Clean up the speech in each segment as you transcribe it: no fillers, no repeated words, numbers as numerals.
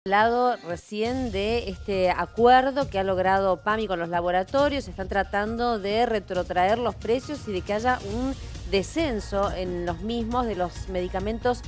Hablado recién de este acuerdo que ha logrado PAMI con los laboratorios. Están tratando de retrotraer los precios y de que haya un descenso en los mismos de los medicamentos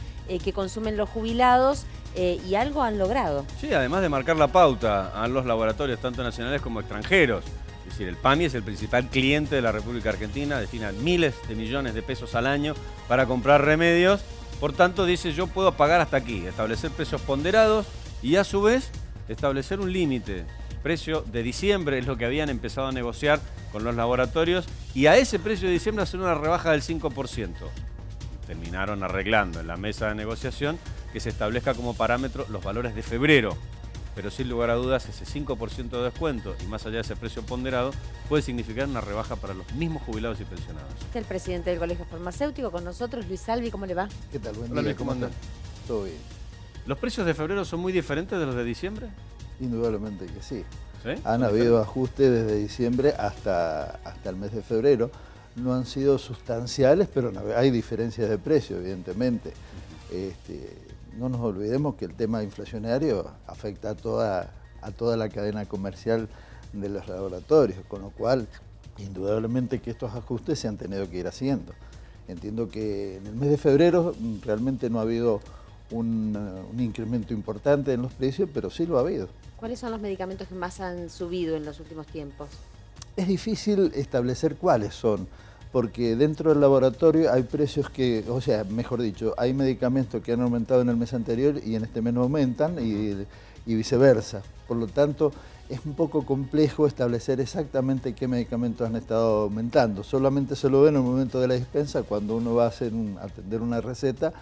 que consumen los jubilados, y algo han logrado. Sí, además de marcar la pauta a los laboratorios tanto nacionales como extranjeros. Es decir, el PAMI es el principal cliente de la República Argentina, destina miles de millones de pesos al año para comprar remedios. Por tanto, dice, yo puedo pagar hasta aquí, establecer precios ponderados y a su vez establecer un límite. Precio de diciembre es lo que habían empezado a negociar con los laboratorios y a ese precio de diciembre hacer una rebaja del 5%. Terminaron arreglando en la mesa de negociación que se establezca como parámetro los valores de febrero. Pero sin lugar a dudas ese 5% de descuento y más allá de ese precio ponderado puede significar una rebaja para los mismos jubilados y pensionados. Está el presidente del Colegio Farmacéutico con nosotros, Luis Salvi, ¿cómo le va? ¿Qué tal? Buen Hola, día. Luis, ¿cómo andás? Todo bien. ¿Los precios de febrero son muy diferentes de los de diciembre? Indudablemente que sí. ¿Sí? Han habido ajustes desde diciembre hasta el mes de febrero. No han sido sustanciales, pero hay diferencias de precio, evidentemente. No nos olvidemos que el tema inflacionario afecta a toda la cadena comercial de los laboratorios, con lo cual, indudablemente que estos ajustes se han tenido que ir haciendo. Entiendo que en el mes de febrero realmente no ha habido un incremento importante en los precios, pero sí lo ha habido. ¿Cuáles son los medicamentos que más han subido en los últimos tiempos? Es difícil establecer cuáles son, porque dentro del laboratorio hay precios que, o sea, mejor dicho, hay medicamentos que han aumentado en el mes anterior y en este mes no aumentan y viceversa. Por lo tanto, es un poco complejo establecer exactamente qué medicamentos han estado aumentando. Solamente se lo ve en el momento de la dispensa, cuando uno va a atender una receta,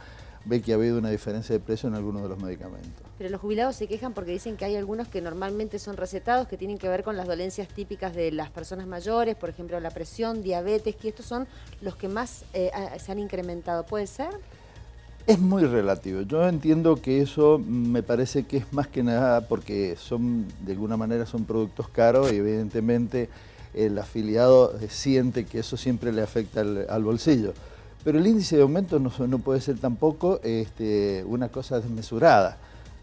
ve que ha habido una diferencia de precio en algunos de los medicamentos. Pero los jubilados se quejan porque dicen que hay algunos que normalmente son recetados, que tienen que ver con las dolencias típicas de las personas mayores, por ejemplo la presión, diabetes, que estos son los que más se han incrementado. ¿Puede ser? Es muy relativo. Yo entiendo que eso me parece que es más que nada porque de alguna manera son productos caros y evidentemente el afiliado siente que eso siempre le afecta al bolsillo. Pero el índice de aumento no puede ser tampoco una cosa desmesurada,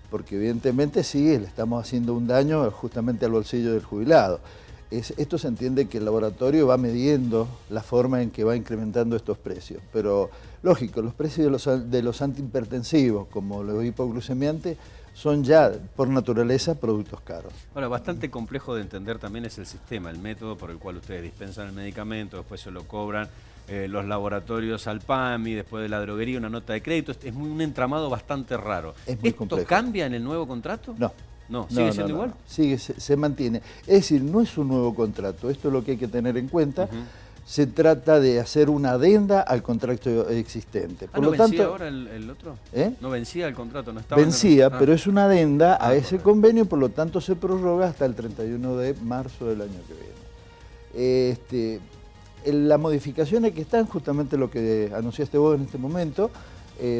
porque evidentemente sí, le estamos haciendo un daño justamente al bolsillo del jubilado. Esto se entiende que el laboratorio va midiendo la forma en que va incrementando estos precios, pero lógico, los precios de los antihipertensivos, como los hipoglucemiantes, son ya por naturaleza productos caros. Ahora, bastante complejo de entender también es el sistema, el método por el cual ustedes dispensan el medicamento, después se lo cobran los laboratorios al PAMI, después de la droguería una nota de crédito. Es un entramado bastante raro. Es muy ¿Esto complejo. cambia en el nuevo contrato? No. No, ¿sigue siendo igual? Sigue, se mantiene. Es decir, no es un nuevo contrato, esto es lo que hay que tener en cuenta. Se trata de hacer una adenda al contrato existente. Por ¿No lo vencía tanto, ahora el otro? ¿Eh? ¿No vencía el contrato? ¿No estaba vencía, pero es una adenda a ese correcto. convenio, por lo tanto se prorroga hasta el 31 de marzo del año que viene. Las modificaciones que están, justamente lo que anunciaste vos en este momento,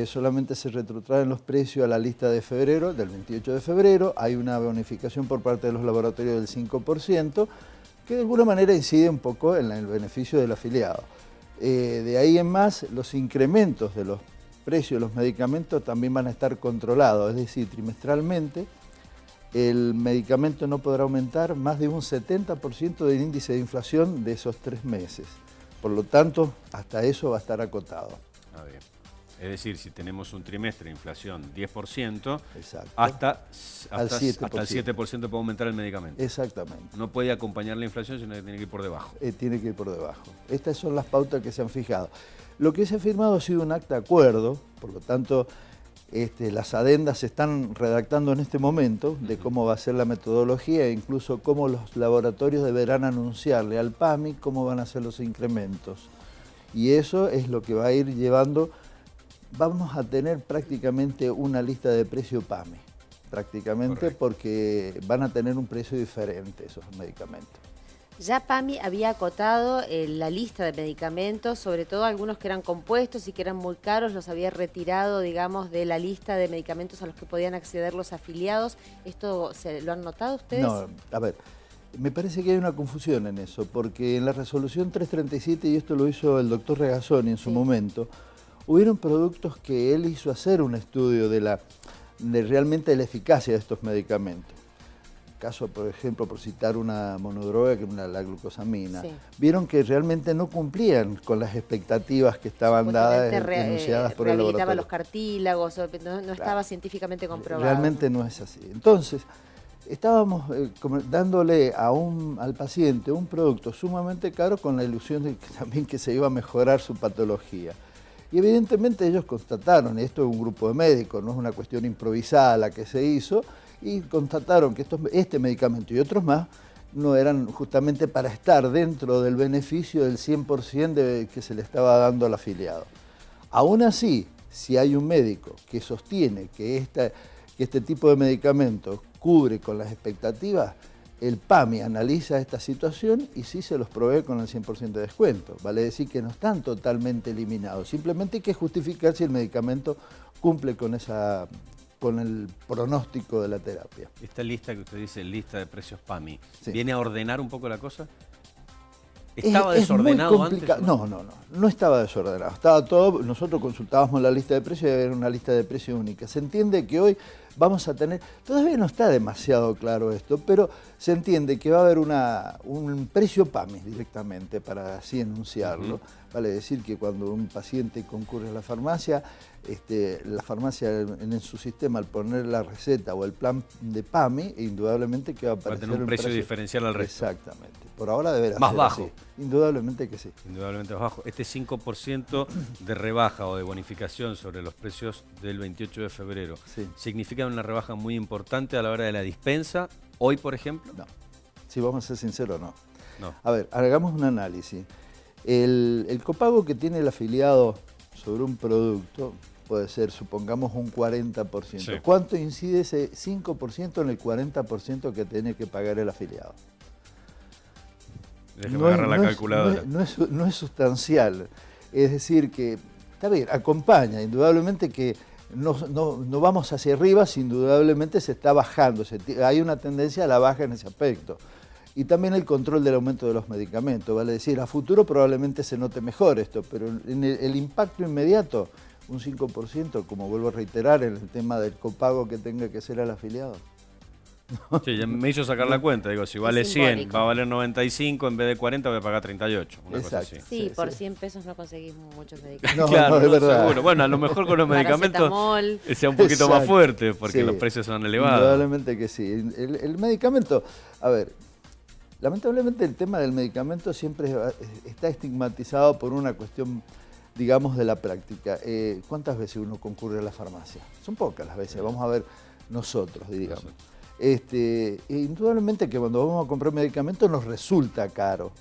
solamente se retrotraen los precios a la lista de febrero, del 28 de febrero, hay una bonificación por parte de los laboratorios del 5%, que de alguna manera incide un poco en el beneficio del afiliado. De ahí en más, los incrementos de los precios de los medicamentos también van a estar controlados, es decir, trimestralmente el medicamento no podrá aumentar más de un 70% del índice de inflación de esos 3 meses. Por lo tanto, hasta eso va a estar acotado. A ver. Es decir, si tenemos un trimestre de inflación 10%, Exacto. hasta Al 7%. hasta el 7% puede aumentar el medicamento. Exactamente. No puede acompañar la inflación, sino que tiene que ir por debajo. Tiene que ir por debajo. Estas son las pautas que se han fijado. Lo que se ha firmado ha sido un acta de acuerdo, por lo tanto, las adendas se están redactando en este momento de cómo va a ser la metodología e incluso cómo los laboratorios deberán anunciarle al PAMI cómo van a ser los incrementos. Y eso es lo que va a ir llevando. Vamos a tener prácticamente una lista de precio PAMI, prácticamente. Correcto. Porque van a tener un precio diferente esos medicamentos. Ya PAMI había acotado la lista de medicamentos, sobre todo algunos que eran compuestos y que eran muy caros, los había retirado, digamos, de la lista de medicamentos a los que podían acceder los afiliados. ¿Esto lo han notado ustedes? No, a ver, me parece que hay una confusión en eso, porque en la resolución 337, y esto lo hizo el doctor Regazzoni en su momento, hubieron productos que él hizo hacer un estudio de realmente la eficacia de estos medicamentos. Caso, por ejemplo, por citar una monodroga, que es la glucosamina, Sí. vieron que realmente no cumplían con las expectativas que estaban dadas, Supuestamente enunciadas por el rehabilitaba laboratorio. los cartílagos, no estaba científicamente comprobado. Realmente no es así. Entonces, estábamos dándole al paciente un producto sumamente caro con la ilusión de que también que se iba a mejorar su patología. Y evidentemente ellos constataron, esto es un grupo de médicos, no es una cuestión improvisada la que se hizo, y constataron que este medicamento y otros más no eran justamente para estar dentro del beneficio del 100% que se le estaba dando al afiliado. Aún así, si hay un médico que sostiene que este tipo de medicamentos cubre con las expectativas, el PAMI analiza esta situación y sí se los provee con el 100% de descuento. Vale decir que no están totalmente eliminados, simplemente hay que justificar si el medicamento cumple con el pronóstico de la terapia. Esta lista que usted dice, lista de precios PAMI, Sí. ¿viene a ordenar un poco la cosa? Es ¿Estaba muy desordenado antes? complicado. No estaba desordenado. Estaba todo, nosotros consultábamos la lista de precios y era una lista de precios única. Se entiende que hoy vamos a tener, todavía no está demasiado claro esto, pero se entiende que va a haber un precio PAMI directamente, para así enunciarlo. Vale decir que cuando un paciente concurre a la farmacia en su sistema, al poner la receta o el plan de PAMI, indudablemente que va a aparecer tener un precio diferencial al resto. Exactamente. Por ahora deberá Más ser bajo. así. Indudablemente que sí. Indudablemente más bajo. Este 5% de rebaja o de bonificación sobre los precios del 28 de febrero, Sí. ¿significa una rebaja muy importante a la hora de la dispensa? Hoy, por ejemplo. No. Si vamos a ser sinceros, no. No. A ver, hagamos un análisis. El copago que tiene el afiliado sobre un producto puede ser, supongamos, un 40%. Sí. ¿Cuánto incide ese 5% en el 40% que tiene que pagar el afiliado? Déjeme agarrar la calculadora. No es sustancial. Es decir, que, está bien, acompaña, indudablemente que no vamos hacia arriba, si indudablemente se está bajando, hay una tendencia a la baja en ese aspecto. Y también el control del aumento de los medicamentos, vale decir, a futuro probablemente se note mejor esto, pero en el impacto inmediato, un 5%, como vuelvo a reiterar, en el tema del copago que tenga que ser al afiliado. Sí, ya me hizo sacar la cuenta. Digo, si vale 100, simbólico. va a valer 95, en vez de 40 voy a pagar 38. Una cosa Exacto. así. Sí, Sí, por sí. 100 pesos no conseguís muchos medicamentos. No, Claro, es verdad. seguro. Bueno, a lo mejor con los medicamentos Paracetamol. sea un poquito más Exacto. fuerte, porque Sí, los precios son elevados. Indudablemente que sí. El medicamento, a ver, lamentablemente el tema del medicamento siempre está estigmatizado por una cuestión, digamos, de la práctica. ¿Cuántas veces uno concurre a la farmacia? Son pocas las veces, vamos a ver nosotros, digamos. Indudablemente que cuando vamos a comprar medicamentos nos resulta caro.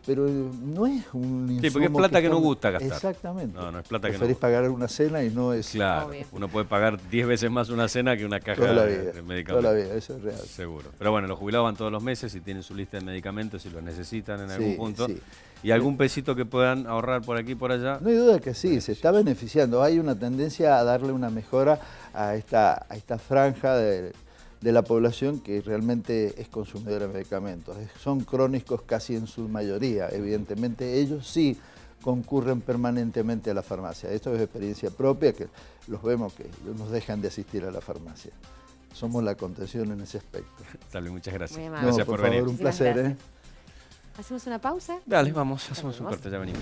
Pero no es un insumo. Sí, porque es plata que no estamos- gusta gastar. Exactamente. No, es plata que no Preferís gusta. pagar una cena y no es Claro, Obvio. uno puede pagar 10 veces más una cena que una caja toda la de vida. Toda medicamentos. la vida, eso es real. Seguro. Pero bueno, los jubilados van todos los meses y tienen su lista de medicamentos si los necesitan en algún Sí, punto. sí. Y algún pesito que puedan ahorrar por aquí y por allá. No hay duda que sí, se está beneficiando. Hay una tendencia a darle una mejora a esta franja de la población que realmente es consumidora de medicamentos. Son crónicos casi en su mayoría. Evidentemente ellos sí concurren permanentemente a la farmacia. Esto es experiencia propia, que los vemos que nos dejan de asistir a la farmacia. Somos la contención en ese aspecto. Salve, muchas gracias. Muy amable. Gracias No, por favor, venir. un Muchísimas placer. gracias. ¿Hacemos una pausa? Dale, vamos, hacemos un Vamos. corte, ya venimos.